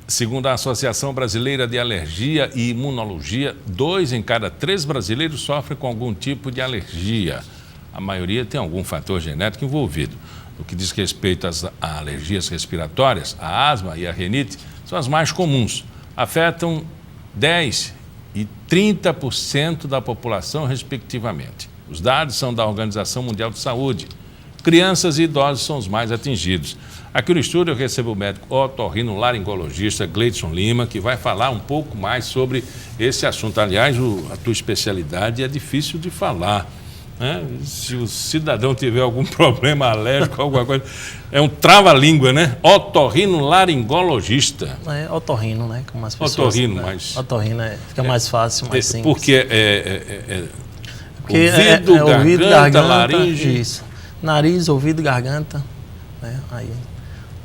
Segundo a Associação Brasileira de Alergia e Imunologia, 2 em cada 3 brasileiros sofrem com algum tipo de alergia. A maioria tem algum fator genético envolvido. No que diz respeito às alergias respiratórias, a asma e a rinite são as mais comuns. Afetam 10% e 30% da população, respectivamente. Os dados são da Organização Mundial de Saúde. Crianças e idosos são os mais atingidos. Aqui no estúdio eu recebo o médico otorrinolaringologista Gleidson Lima, que vai falar um pouco mais sobre esse assunto. Aliás, a tua especialidade é difícil de falar, né? Se o cidadão tiver algum problema alérgico, alguma coisa, é um trava-língua, né? Otorrinolaringologista. É otorrino, né? Como as pessoas, otorrino, né? mas... Otorrino fica mais fácil, mais simples. Porque Porque ouvido, garganta, laringe... Isso. Nariz, ouvido, garganta, né? Aí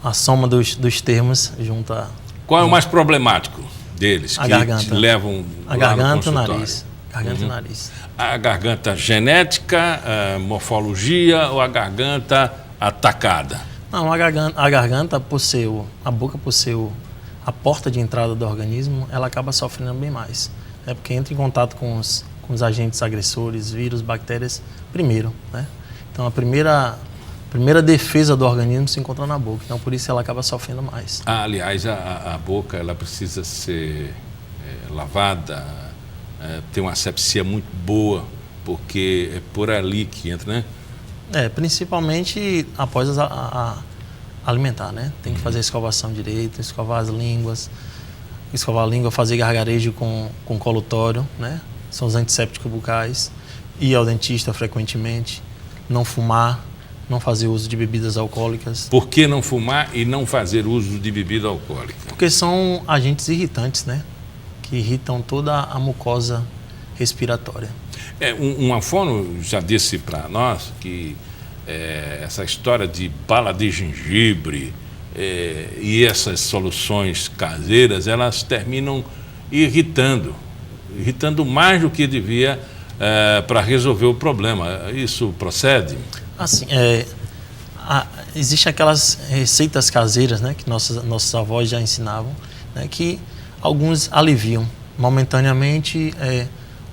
a soma dos termos junta... Qual é o mais problemático deles? A garganta. Te levam a garganta e o nariz. Garganta e nariz. A garganta genética, a morfologia ou a garganta atacada? Não, a garganta por ser a boca por ser a porta de entrada do organismo, ela acaba sofrendo bem mais. É porque entra em contato com os agentes agressores, vírus, bactérias, primeiro, né? Então a primeira defesa do organismo se encontra na boca, então por isso ela acaba sofrendo mais. Aliás, a boca ela precisa ser lavada, ter uma asepsia muito boa, porque é por ali que entra, né? Principalmente após alimentar, né? Tem que fazer a escovação direita, escovar as línguas, escovar a língua, fazer gargarejo com colutório, né? São os antissépticos bucais, ir ao dentista frequentemente, não fumar, não fazer uso de bebidas alcoólicas. Por que não fumar e não fazer uso de bebida alcoólica? Porque são agentes irritantes, né? Que irritam toda a mucosa respiratória. Um fono já disse para nós que essa história de bala de gengibre e essas soluções caseiras, elas terminam irritando mais do que devia para resolver o problema. Isso procede? Assim, existem aquelas receitas caseiras, né, que nossos avós já ensinavam, né, que alguns aliviam momentaneamente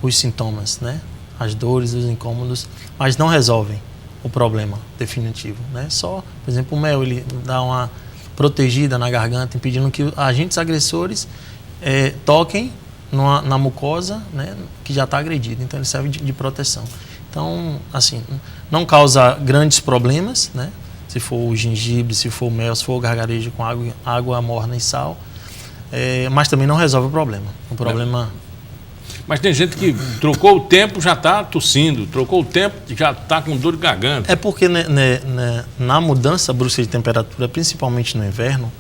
os sintomas, né, as dores, os incômodos, mas não resolvem o problema definitivo, né? Só, por exemplo, o mel, ele dá uma protegida na garganta, impedindo que agentes agressores toquem na mucosa, né, que já está agredida. Então ele serve de proteção. Então, assim, não causa grandes problemas, né? Se for o gengibre, se for o mel, se for o gargarejo com água morna e sal, mas também não resolve o problema. O problema... Mas tem gente que trocou o tempo, já está tossindo, trocou o tempo, já está com dor de garganta. É porque na mudança brusca de temperatura, principalmente no inverno,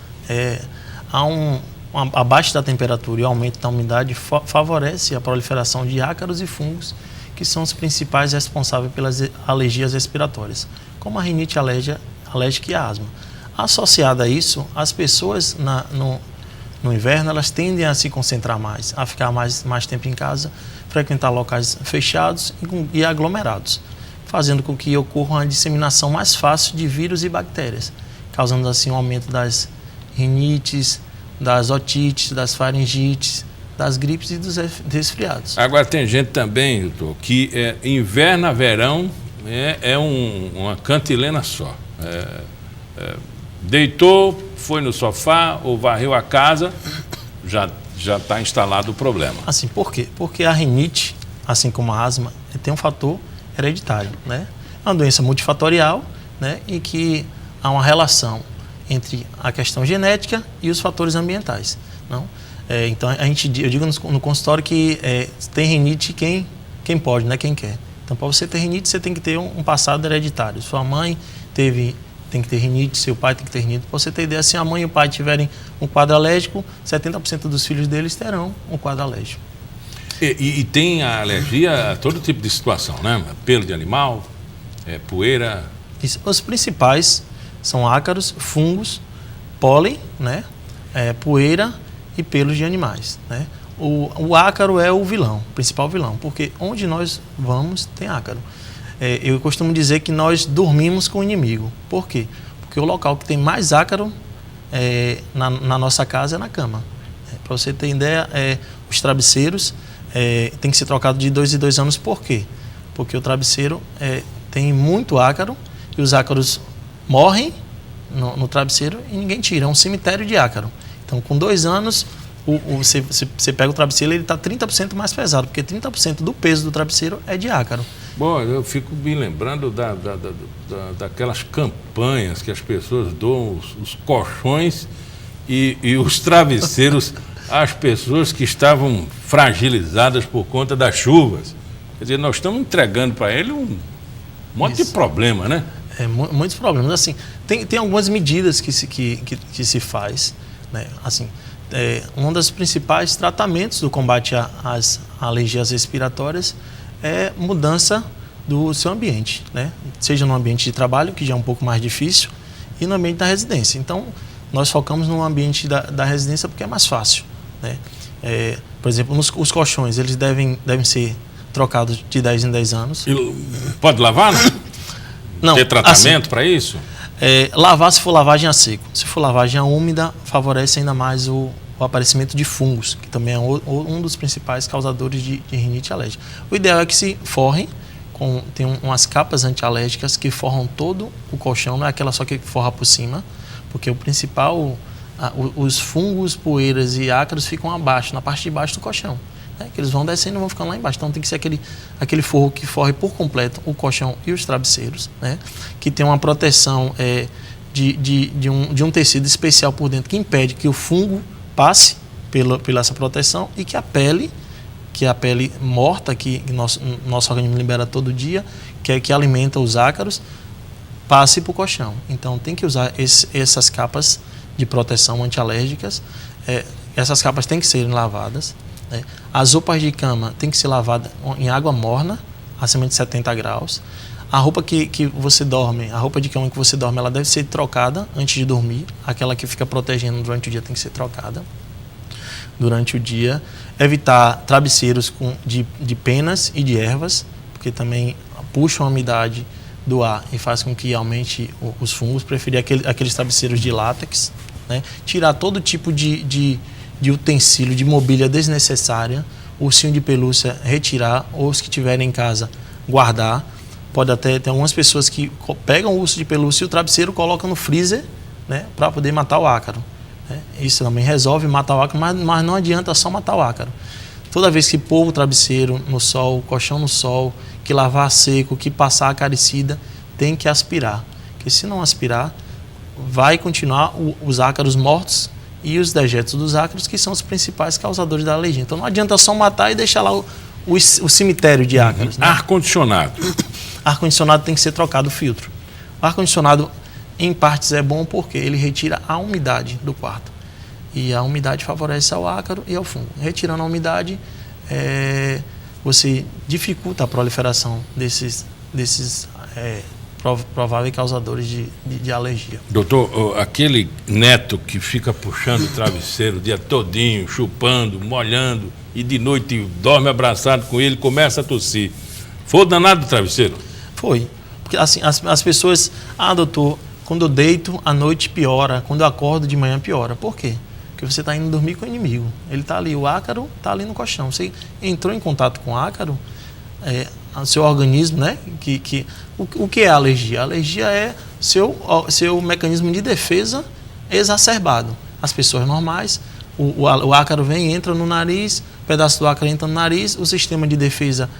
abaixo da temperatura e o aumento da umidade favorece a proliferação de ácaros e fungos, que são os principais responsáveis pelas alergias respiratórias, como a rinite alérgica e a asma. Associada a isso, as pessoas no inverno, elas tendem a se concentrar mais, a ficar mais tempo em casa, frequentar locais fechados e aglomerados, fazendo com que ocorra uma disseminação mais fácil de vírus e bactérias, causando assim um aumento das rinites, das otites, das faringites, das gripes e dos resfriados. Agora tem gente também, doutor, que inverno a verão uma cantilena só. Deitou, foi no sofá ou varreu a casa, já está instalado o problema. Assim, por quê? Porque a rinite, assim como a asma, tem um fator hereditário, né? É uma doença multifatorial, né? E que há uma relação entre a questão genética e os fatores ambientais, não? Então, eu digo no consultório que tem rinite quem pode, não é quem quer. Então, para você ter rinite, você tem que ter um passado hereditário. Sua mãe tem que ter rinite, seu pai tem que ter rinite. Para você ter ideia, se a mãe e o pai tiverem um quadro alérgico, 70% dos filhos deles terão um quadro alérgico. E tem a alergia a todo tipo de situação, né? Pelo de animal, poeira... Isso. Os principais são ácaros, fungos, pólen, né? Poeira e pelos de animais, né? O ácaro é o principal vilão, porque onde nós vamos tem ácaro. Eu costumo dizer que nós dormimos com o inimigo. Por quê? Porque o local que tem mais ácaro na nossa casa é na cama. Para você ter ideia, os travesseiros têm que ser trocados de 2 em 2 anos. Por quê? Porque o travesseiro tem muito ácaro e os ácaros morrem no travesseiro e ninguém tira. É um cemitério de ácaro. Então, com 2 anos, você pega o travesseiro e ele está 30% mais pesado, porque 30% do peso do travesseiro é de ácaro. Bom, eu fico me lembrando daquelas campanhas que as pessoas doam os colchões e os travesseiros às pessoas que estavam fragilizadas por conta das chuvas. Quer dizer, nós estamos entregando para ele um monte de problema, né? Muitos problemas. Assim, tem algumas medidas que se faz, né? Assim, um dos principais tratamentos do combate às alergias respiratórias é mudança do seu ambiente, né? Seja no ambiente de trabalho, que já é um pouco mais difícil, e no ambiente da residência. Então, nós focamos no ambiente da residência porque é mais fácil, né? Por exemplo, os colchões, eles devem ser trocados de 10 em 10 anos. E pode lavar, não? Não. Ter tratamento assim, para isso? Lavar se for lavagem a seco. Se for lavagem a úmida, favorece ainda mais o aparecimento de fungos, que também é um dos principais causadores de rinite alérgica. O ideal é que se forrem, tem umas capas antialérgicas que forram todo o colchão, não é aquela só que forra por cima, porque o principal, os fungos, poeiras e ácaros ficam abaixo, na parte de baixo do colchão, né? Que eles vão descendo e vão ficando lá embaixo. Então tem que ser aquele forro que forre por completo o colchão e os travesseiros, né? Que tem uma proteção de um tecido especial por dentro que impede que o fungo passe pela essa proteção e que a pele morta que nosso organismo libera todo dia, que alimenta os ácaros, passe para o colchão. Então tem que usar essas capas de proteção antialérgicas. Essas capas têm que serem lavadas, né? As roupas de cama têm que ser lavadas em água morna, acima de 70 graus. A roupa que você dorme, a roupa de cama que você dorme, ela deve ser trocada antes de dormir. Aquela que fica protegendo durante o dia tem que ser trocada durante o dia. Evitar travesseiros de penas e de ervas, porque também puxam a umidade do ar e faz com que aumente os fungos. Preferir aqueles travesseiros de látex, né? Tirar todo tipo de utensílio, de mobília desnecessária. Ursinho de pelúcia, retirar, ou os que tiverem em casa, guardar. Pode até ter algumas pessoas que pegam o urso de pelúcia e o travesseiro colocam no freezer, né, para poder matar o ácaro. Isso também resolve matar o ácaro, mas não adianta só matar o ácaro. Toda vez que pôr o travesseiro no sol, o colchão no sol, que lavar seco, que passar acaricida, tem que aspirar. Porque se não aspirar, vai continuar os ácaros mortos e os dejetos dos ácaros, que são os principais causadores da alergia. Então não adianta só matar e deixar lá o cemitério de ácaros. Né? Ar-condicionado. Ar-condicionado tem que ser trocado o filtro. O ar-condicionado, em partes, é bom porque ele retira a umidade do quarto. E a umidade favorece ao ácaro e ao fungo. Retirando a umidade, você dificulta a proliferação desses prováveis causadores de alergia. Doutor, aquele neto que fica puxando o travesseiro o dia todinho, chupando, molhando, e de noite dorme abraçado com ele, começa a tossir. Foi o danado do travesseiro? Foi. Porque assim, as pessoas, doutor, quando eu deito, à noite piora, quando eu acordo de manhã piora. Por quê? Porque você está indo dormir com o inimigo. Ele está ali, o ácaro está ali no colchão. Você entrou em contato com o ácaro, seu organismo, né? O que é a alergia? A alergia é seu mecanismo de defesa exacerbado. As pessoas normais, o ácaro vem, entra no nariz, um pedaço do ácaro entra no nariz, o sistema de defesa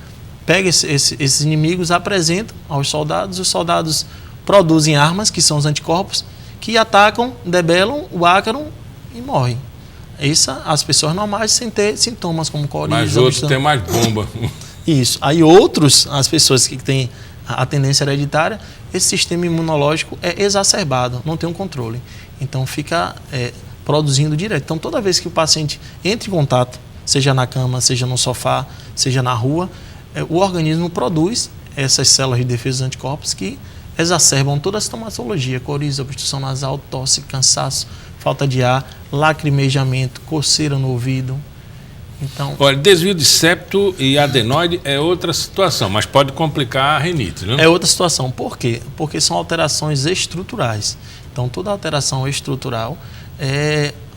pega esses inimigos, apresenta aos soldados, os soldados produzem armas, que são os anticorpos, que atacam, debelam o ácaro e morrem. As pessoas normais sem ter sintomas como coriza. Mas outros têm mais bomba. Isso. Aí outros, as pessoas que têm a tendência hereditária, esse sistema imunológico é exacerbado, não tem um controle. Então fica produzindo direto. Então toda vez que o paciente entra em contato, seja na cama, seja no sofá, seja na rua, o organismo produz essas células de defesa dos anticorpos que exacerbam toda a sintomatologia: coriza, obstrução nasal, tosse, cansaço, falta de ar, lacrimejamento, coceira no ouvido, Então, Olha, desvio de septo e adenoide é outra situação, mas pode complicar a rinite, né? é outra situação. Por quê? Porque são alterações estruturais. Então, toda alteração estrutural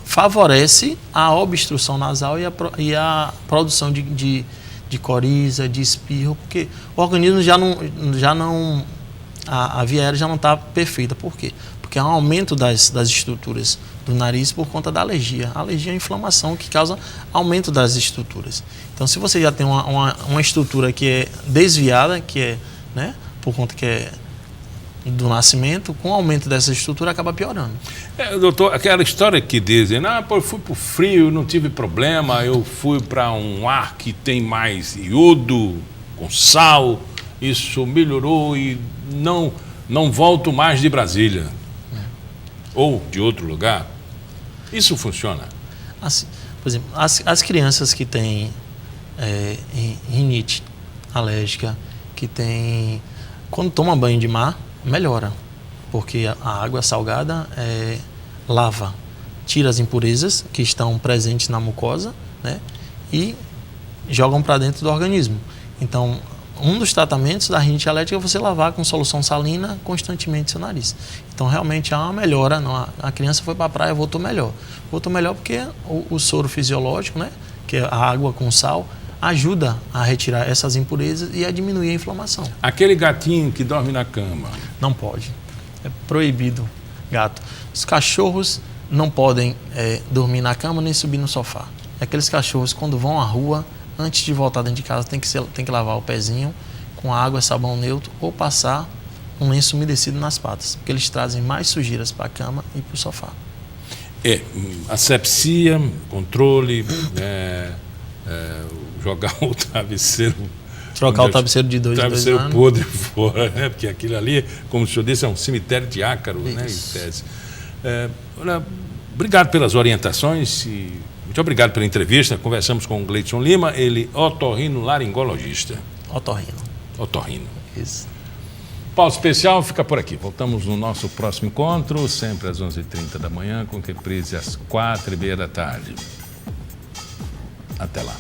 favorece a obstrução nasal e a produção de coriza, de espirro, porque o organismo a via aérea já não está perfeita. Por quê? Porque há um aumento das estruturas do nariz por conta da alergia. A alergia é a inflamação que causa aumento das estruturas. Então, se você já tem uma estrutura que é desviada, que é, né, por conta que é do nascimento, com o aumento dessa estrutura acaba piorando. Doutor, aquela história que dizem, eu fui para o frio, não tive problema, eu fui para um ar que tem mais iodo, com sal, isso melhorou e não volto mais de Brasília. Ou de outro lugar. Isso funciona? Assim, por exemplo, as crianças que têm rinite alérgica, que tem, quando toma banho de mar, melhora, porque a água salgada lava, tira as impurezas que estão presentes na mucosa, né, e jogam para dentro do organismo. Então, um dos tratamentos da rinite alérgica é você lavar com solução salina constantemente seu nariz. Então, realmente há uma melhora. A criança foi para a praia, voltou melhor. Voltou melhor porque o soro fisiológico, né, que é a água com sal, ajuda a retirar essas impurezas e a diminuir a inflamação. Aquele gatinho que dorme na cama. Não pode. É proibido, gato. Os cachorros não podem dormir na cama nem subir no sofá. Aqueles cachorros, quando vão à rua, antes de voltar dentro de casa, tem que lavar o pezinho com água, sabão neutro ou passar um lenço umedecido nas patas, porque eles trazem mais sujeiras para a cama e para o sofá. Asepsia, controle, jogar o travesseiro... Trocar o travesseiro de 2 em 2 anos. Travesseiro podre fora, né? Porque aquilo ali, como o senhor disse, é um cemitério de ácaro, né? Em tese. Obrigado pelas orientações e muito obrigado pela entrevista. Conversamos com o Gleidson Lima, ele otorrinolaringologista. Otorrino. Isso. Pausa especial fica por aqui. Voltamos no nosso próximo encontro, sempre às 11h30 da manhã, com reprise às 4h30 da tarde. Até lá.